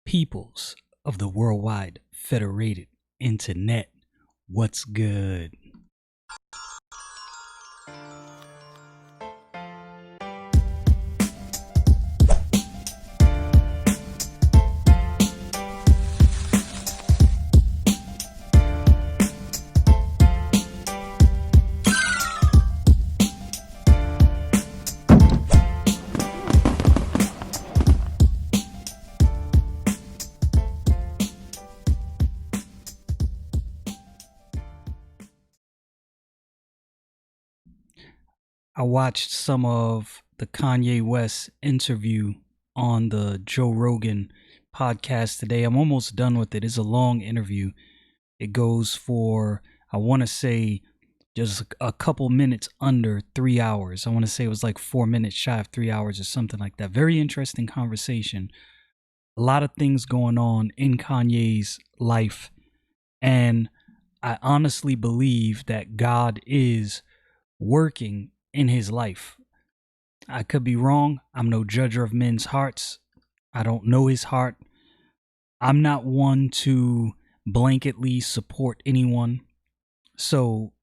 Peoples of the worldwide federated internet. What's good? I watched some of the Kanye West interview on the Joe Rogan podcast today. I'm almost done with it. It's a long interview. It goes for, I want to say, just a couple minutes under 3 hours. I want to say it was like 4 minutes shy of 3 hours or something like that. Very interesting conversation. A lot of things going on in Kanye's life. And I honestly believe that God is working in his life. I could be wrong. I'm no judger of men's hearts. I don't know his heart. I'm not one to blanketly support anyone. So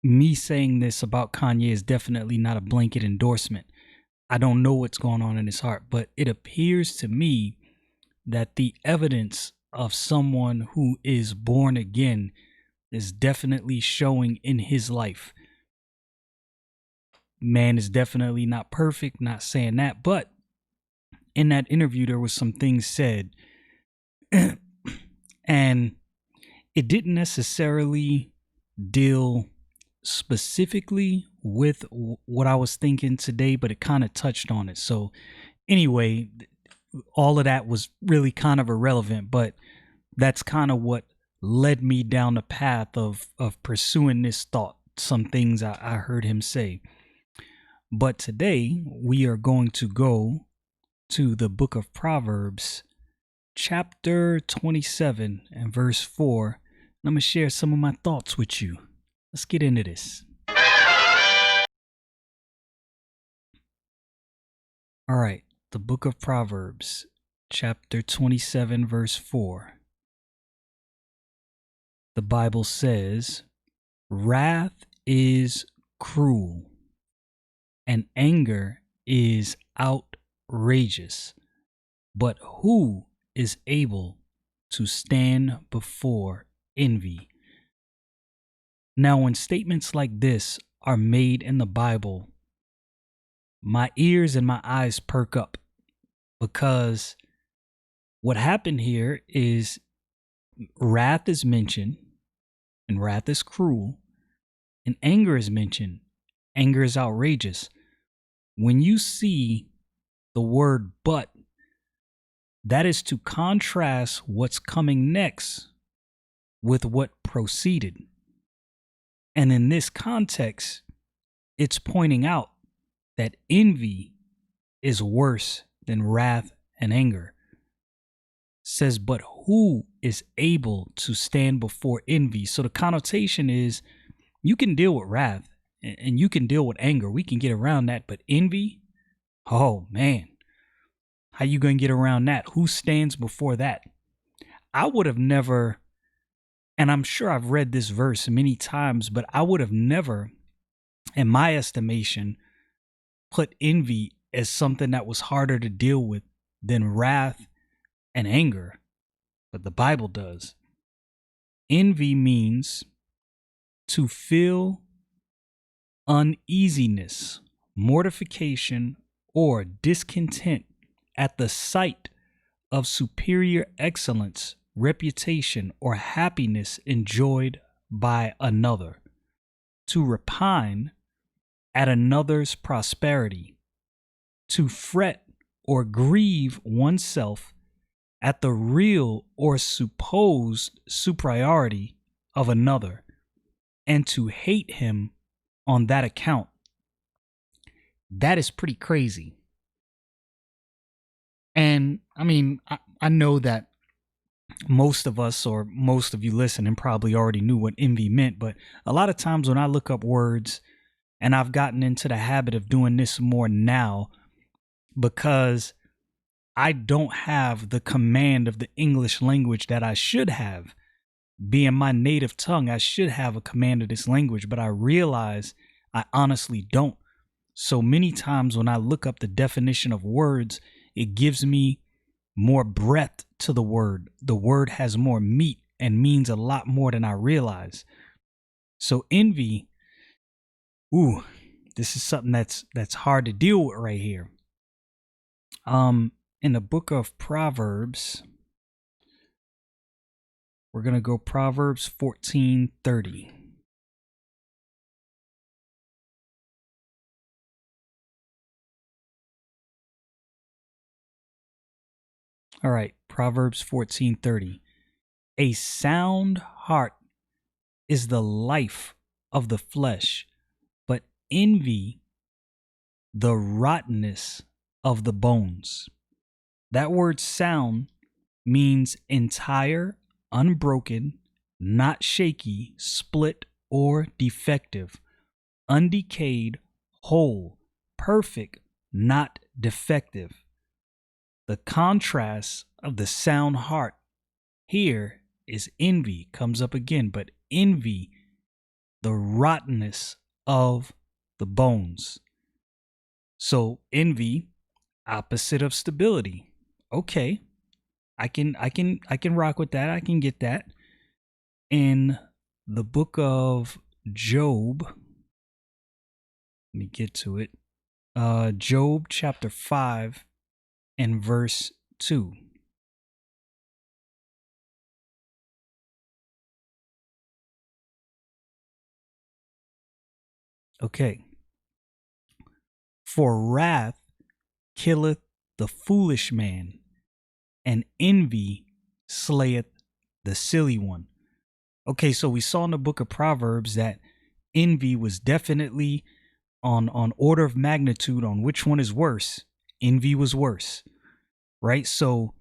me saying this about Kanye is definitely not a blanket endorsement. I don't know what's going on in his heart, but it appears to me that the evidence of someone who is born again is definitely showing in his life. Man is definitely not perfect, not saying that, but in that interview there was some things said and it didn't necessarily deal specifically with what I was thinking today, but it kind of touched on it. So anyway, all of that was really kind of irrelevant, but that's kind of what led me down the path of pursuing this thought, some things I heard him say. But today we are going to go to the book of Proverbs, chapter 27 and verse 4. And I'm going to share some of my thoughts with you. Let's get into this. All right, the book of Proverbs, chapter 27, verse 4. The Bible says, "Wrath is cruel, and anger is outrageous. But who is able to stand before envy?" Now, when statements like this are made in the Bible, my ears and my eyes perk up, because what happened here is wrath is mentioned, and wrath is cruel, and anger is mentioned. Anger is outrageous. When you see the word "but," that is to contrast what's coming next with what proceeded. And in this context, it's pointing out that envy is worse than wrath and anger. It says, but who is able to stand before envy? So the connotation is, you can deal with wrath and you can deal with anger. We can get around that. But envy? Oh, man. How you going to get around that? Who stands before that? I would have never, and I'm sure I've read this verse many times, but I would have never, in my estimation, put envy as something that was harder to deal with than wrath and anger. But the Bible does. Envy means to feel uneasiness, mortification, or discontent at the sight of superior excellence, reputation, or happiness enjoyed by another. To repine at another's prosperity. To fret or grieve oneself at the real or supposed superiority of another, and to hate him on that account. That is pretty crazy. And I mean, I know that most of us, or most of you listening, probably already knew what envy meant, but a lot of times when I look up words, and I've gotten into the habit of doing this more now, because I don't have the command of the English language that I should have. Being my native tongue, I should have a command of this language, but I realize I honestly don't. So many times when I look up the definition of words, it gives me more breadth to the word. The word has more meat and means a lot more than I realize. So envy, ooh, this is something that's hard to deal with right here. In the book of Proverbs, we're going to go Proverbs 14:30. All right, Proverbs 14:30. A sound heart is the life of the flesh, but envy the rottenness of the bones. That word sound means entire, unbroken, not shaky, split, or defective, undecayed, whole, perfect, not defective. The contrast of the sound heart here is envy, comes up again, but envy, the rottenness of the bones. So envy, opposite of stability. Okay, I can rock with that. I can get that. In the book of Job, let me get to it. Job chapter 5 and verse 2. Okay. For wrath killeth the foolish man, and envy slayeth the silly one. Okay, so we saw in the book of Proverbs that envy was definitely on order of magnitude on which one is worse. Envy was worse, right? So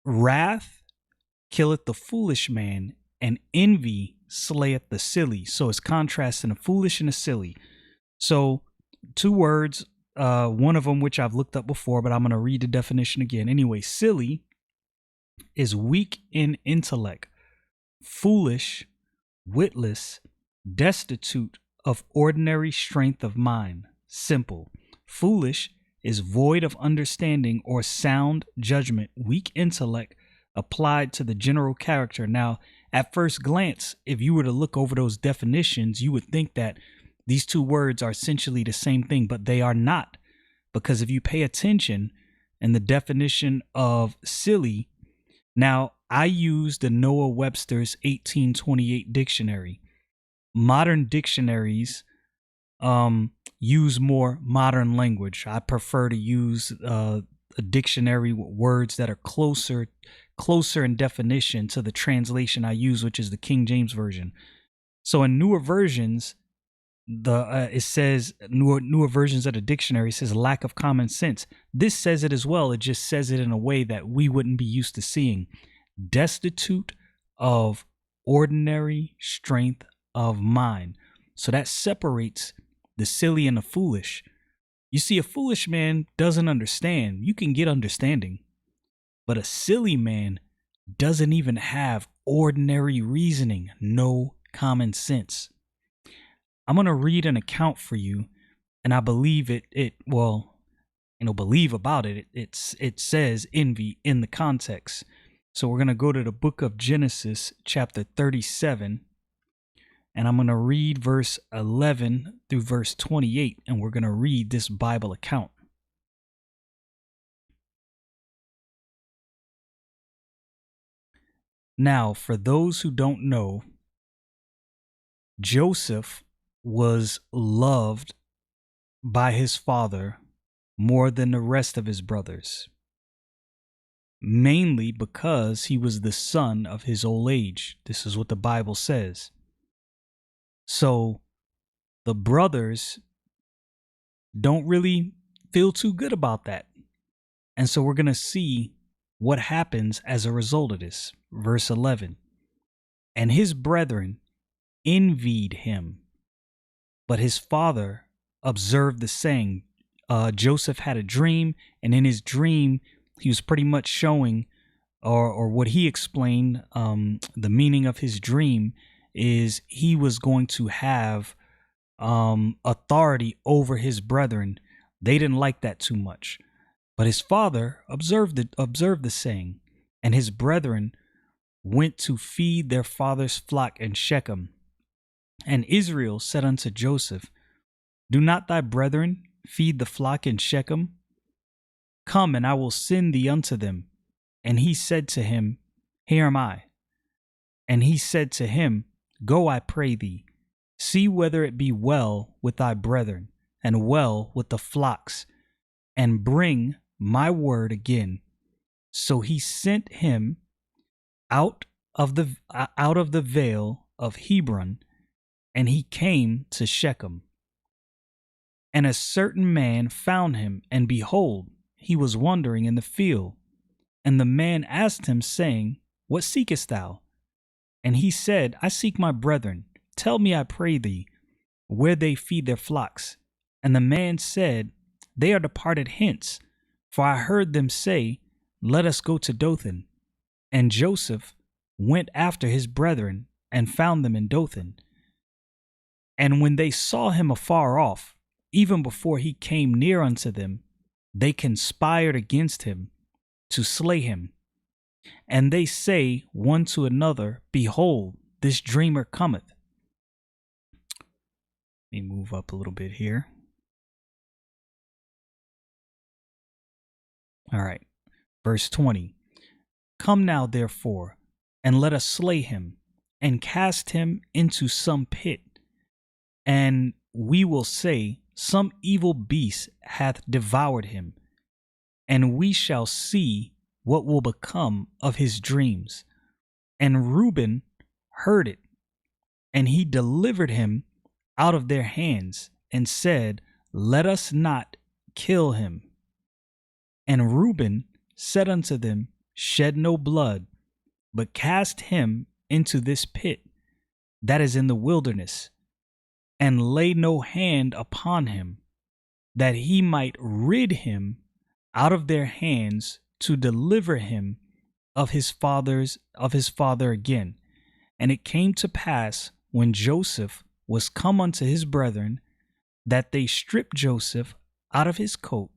wrath killeth the foolish man, and envy slayeth the silly. So it's contrasting a foolish and a silly. So two words, one of them which I've looked up before, but I'm going to read the definition again. Anyway, silly is weak in intellect, foolish, witless, destitute of ordinary strength of mind. Simple. Foolish is void of understanding or sound judgment, weak intellect applied to the general character. Now, at first glance, if you were to look over those definitions, you would think that these two words are essentially the same thing, but they are not. Because if you pay attention in the definition of silly, now I use the Noah Webster's 1828 dictionary. Modern dictionaries use more modern language. I prefer to use a dictionary with words that are closer in definition to the translation I use, which is the King James Version. So in newer versions, it says newer versions of the dictionary says lack of common sense. This says it as well. It just says it in a way that we wouldn't be used to seeing. Destitute of ordinary strength of mind. So that separates the silly and the foolish. You see, a foolish man doesn't understand. You can get understanding, but a silly man doesn't even have ordinary reasoning, no common sense. I'm going to read an account for you, and I believe believe about it. It says envy in the context. So we're going to go to the book of Genesis, chapter 37, and I'm going to read verse 11 through verse 28, and we're going to read this Bible account. Now, for those who don't know, Joseph was loved by his father more than the rest of his brothers, mainly because he was the son of his old age. This is what the Bible says. So the brothers don't really feel too good about that. And so we're going to see what happens as a result of this. Verse 11. And his brethren envied him, but his father observed the saying Joseph had a dream, and in his dream, he was pretty much showing, or what he explained, the meaning of his dream is he was going to have authority over his brethren. They didn't like that too much, but his father observed the saying, and his brethren went to feed their father's flock in Shechem. And Israel said unto Joseph, Do not thy brethren feed the flock in Shechem? Come, and I will send thee unto them. And he said to him, Here am I. And he said to him, Go, I pray thee, see whether it be well with thy brethren, and well with the flocks, and bring my word again. So he sent him out of the vale of Hebron, and he came to Shechem. And a certain man found him, and behold, he was wandering in the field. And the man asked him, saying, What seekest thou? And he said, I seek my brethren. Tell me, I pray thee, where they feed their flocks. And the man said, They are departed hence, for I heard them say, Let us go to Dothan. And Joseph went after his brethren, and found them in Dothan. And when they saw him afar off, even before he came near unto them, they conspired against him to slay him. And they say one to another, Behold, this dreamer cometh. Let me move up a little bit here. All right, verse 20. Come now, therefore, and let us slay him, and cast him into some pit. And we will say, Some evil beast hath devoured him, and we shall see what will become of his dreams. And Reuben heard it, and he delivered him out of their hands, and said, Let us not kill him. And Reuben said unto them, Shed no blood, but cast him into this pit that is in the wilderness, and lay no hand upon him, that he might rid him out of their hands, to deliver him of his father again. And it came to pass, when Joseph was come unto his brethren, that they stripped Joseph out of his coat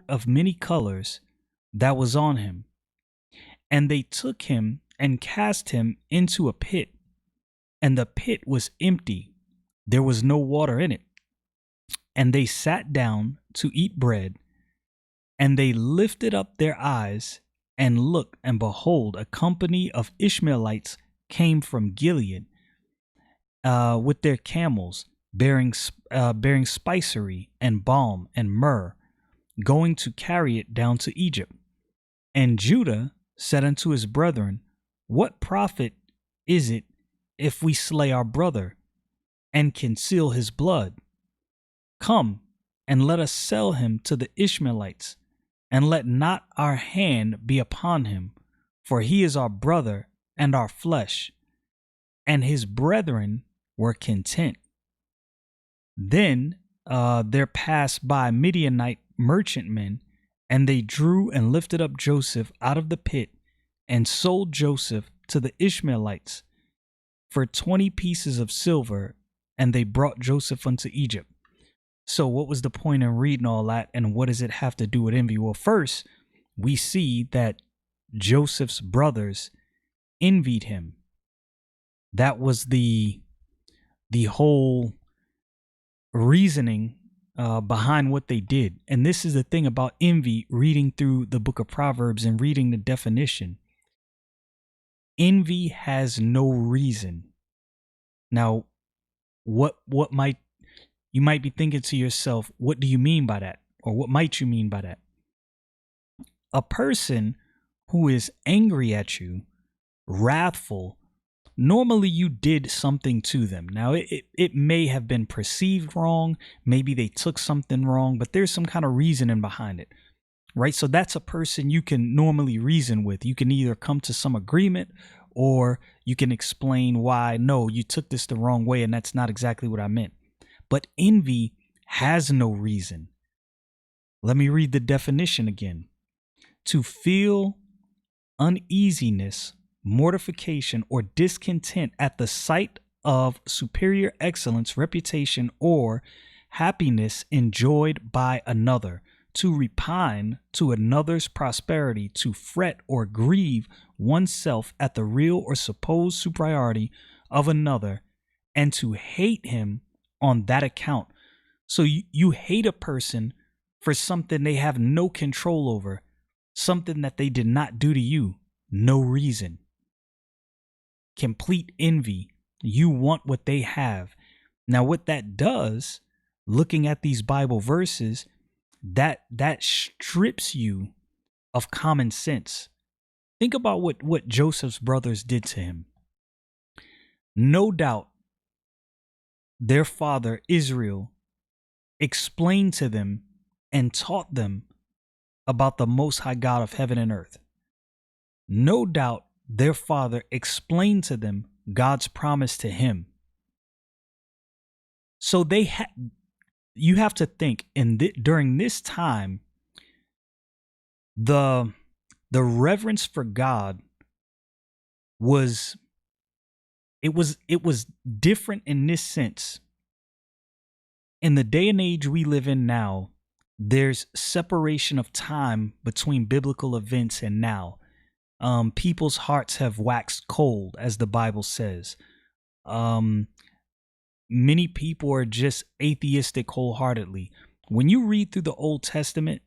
of many colors that was on him, and they took him and cast him into a pit, and the pit was empty, there was no water in it. And they sat down to eat bread, and they lifted up their eyes and looked, and behold, a company of Ishmaelites came from Gilead, with their camels, bearing spicery and balm and myrrh, going to carry it down to Egypt. And Judah said unto his brethren, What profit is it if we slay our brother and conceal his blood? Come, and let us sell him to the Ishmaelites, and let not our hand be upon him, for he is our brother and our flesh. And his brethren were content. Then there passed by Midianite merchantmen, and they drew and lifted up Joseph out of the pit, and sold Joseph to the Ishmaelites for 20 pieces of silver, and they brought Joseph unto Egypt. So what was the point in reading all that, and what does it have to do with envy? Well, first, we see that Joseph's brothers envied him. That was the whole reasoning behind what they did. And this is the thing about envy, reading through the book of Proverbs and reading the definition. Envy has no reason. Now, you might be thinking to yourself, what do you mean by that? Or what might you mean by that? A person who is angry at you, wrathful, normally you did something to them. Now, it may have been perceived wrong. Maybe they took something wrong, but there's some kind of reasoning behind it, right? So that's a person you can normally reason with. You can either come to some agreement, or you can explain why, no, you took this the wrong way, and that's not exactly what I meant. But envy has no reason. Let me read the definition again. To feel uneasiness, mortification, or discontent at the sight of superior excellence, reputation, or happiness enjoyed by another, to repine to another's prosperity, to fret or grieve oneself at the real or supposed superiority of another, and to hate him on that account. So you hate a person for something they have no control over, something that they did not do to you, no reason. Complete envy. You want what they have. Now, what that does, looking at these Bible verses, that strips you of common sense. Think about what Joseph's brothers did to him. No doubt their father Israel explained to them and taught them about the Most High God of heaven and earth. No doubt their father explained to them God's promise to him. So you have to think during this time, the reverence for God was different in this sense. In the day and age we live in now, there's separation of time between biblical events and now. People's hearts have waxed cold, as the Bible says. Many people are just atheistic wholeheartedly. When you read through the Old Testament,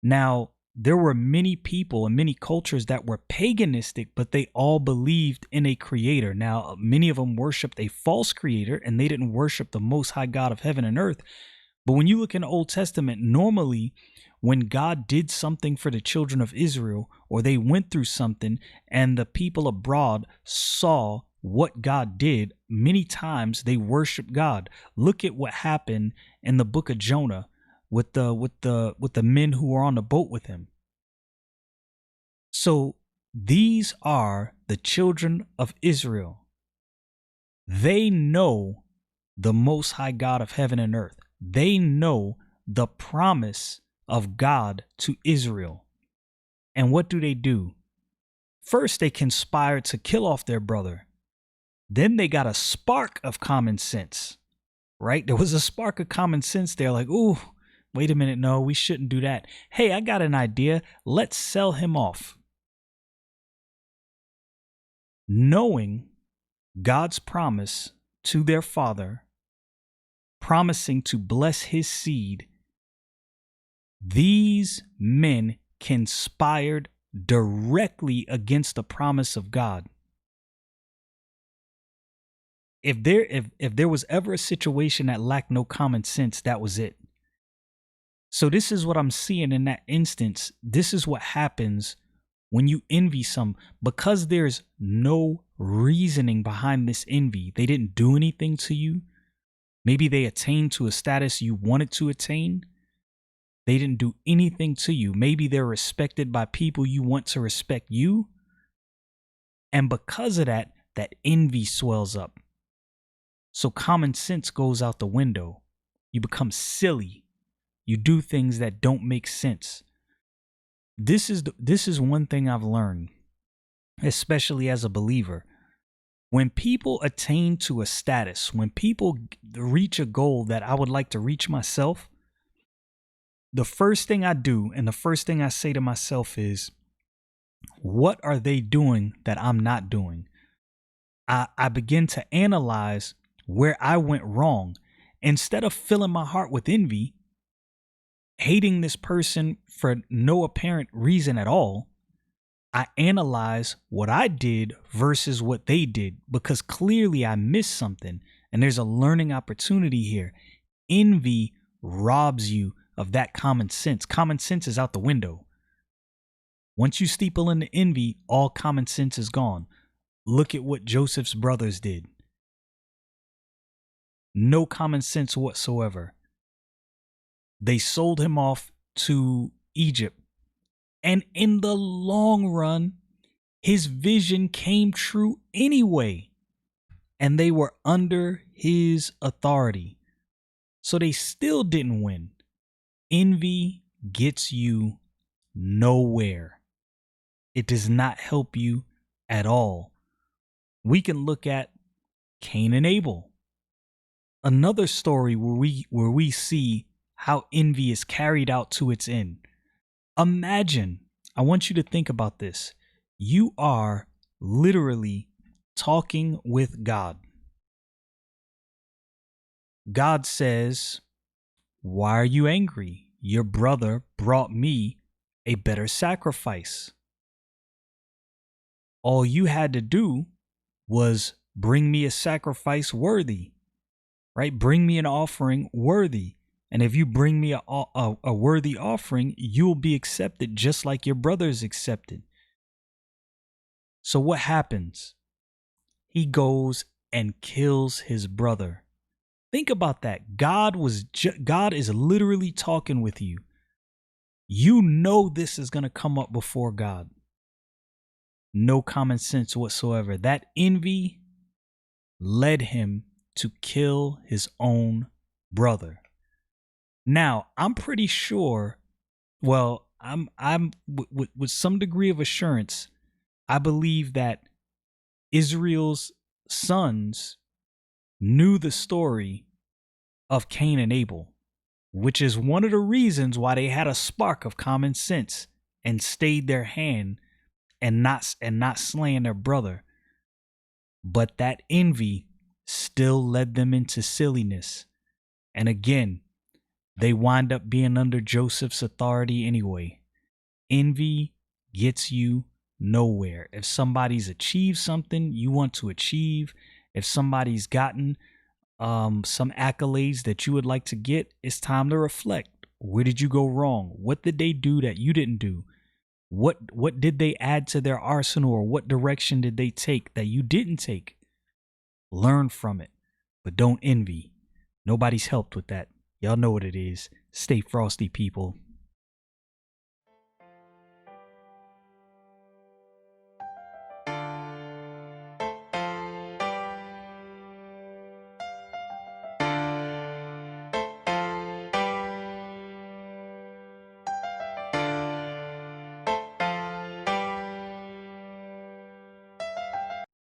now there were many people and many cultures that were paganistic, but they all believed in a creator. Now, many of them worshiped a false creator, and they didn't worship the Most High God of heaven and earth. But when you look in the Old Testament, normally when God did something for the children of Israel, or they went through something and the people abroad saw what God did, many times they worshiped God. Look at what happened in the book of Jonah with the men who were on the boat with him. So these are the children of Israel. They know the Most High God of heaven and earth. They know the promise of God to Israel. And what do? First, they conspire to kill off their brother. Then they got a spark of common sense, right? There was a spark of common sense there, like, ooh, wait a minute, no, we shouldn't do that. Hey, I got an idea. Let's sell him off. Knowing God's promise to their father, promising to bless his seed, these men conspired directly against the promise of God. If there was ever a situation that lacked no common sense, that was it. So this is what I'm seeing in that instance. This is what happens when you envy some, because there's no reasoning behind this envy. They didn't do anything to you. Maybe they attained to a status you wanted to attain. They didn't do anything to you. Maybe they're respected by people you want to respect you. And because of that, that envy swells up. So common sense goes out the window. You become silly. You do things that don't make sense. This is one thing I've learned, especially as a believer. When people attain to a status, when people reach a goal that I would like to reach myself, the first thing I do and the first thing I say to myself is, what are they doing that I'm not doing? I begin to analyze where I went wrong. Instead of filling my heart with envy, hating this person for no apparent reason at all, I analyze what I did versus what they did, because clearly I missed something and there's a learning opportunity here. Envy robs you of that common sense. Common sense is out the window. Once you steeple into envy, all common sense is gone. Look at what Joseph's brothers did. No common sense whatsoever. They sold him off to Egypt. And in the long run, his vision came true anyway. And they were under his authority. So they still didn't win. Envy gets you nowhere. It does not help you at all. We can look at Cain and Abel, another story where we see how envy is carried out to its end. Imagine, I want you to think about this. You are literally talking with God. God says, "Why are you angry? Your brother brought me a better sacrifice. All you had to do was bring me a sacrifice worthy, right? Bring me an offering worthy. And if you bring me a worthy offering, you'll be accepted just like your brother is accepted." So what happens? He goes and kills his brother. Think about that. God is literally talking with you. You know this is going to come up before God. No common sense whatsoever. That envy led him to kill his own brother. Now, I'm pretty sure, well, I'm with some degree of assurance, I believe that Israel's sons knew the story of Cain and Abel, which is one of the reasons why they had a spark of common sense and stayed their hand and not slaying their brother. But that envy still led them into silliness. And again, they wind up being under Joseph's authority anyway. Envy gets you nowhere. If somebody's achieved something you want to achieve, if somebody's gotten some accolades that you would like to get, it's time to reflect. Where did you go wrong? What did they do that you didn't do? What did they add to their arsenal, or what direction did they take that you didn't take? Learn from it, but don't envy. Nobody's helped with that. Y'all know what it is. Stay frosty, people.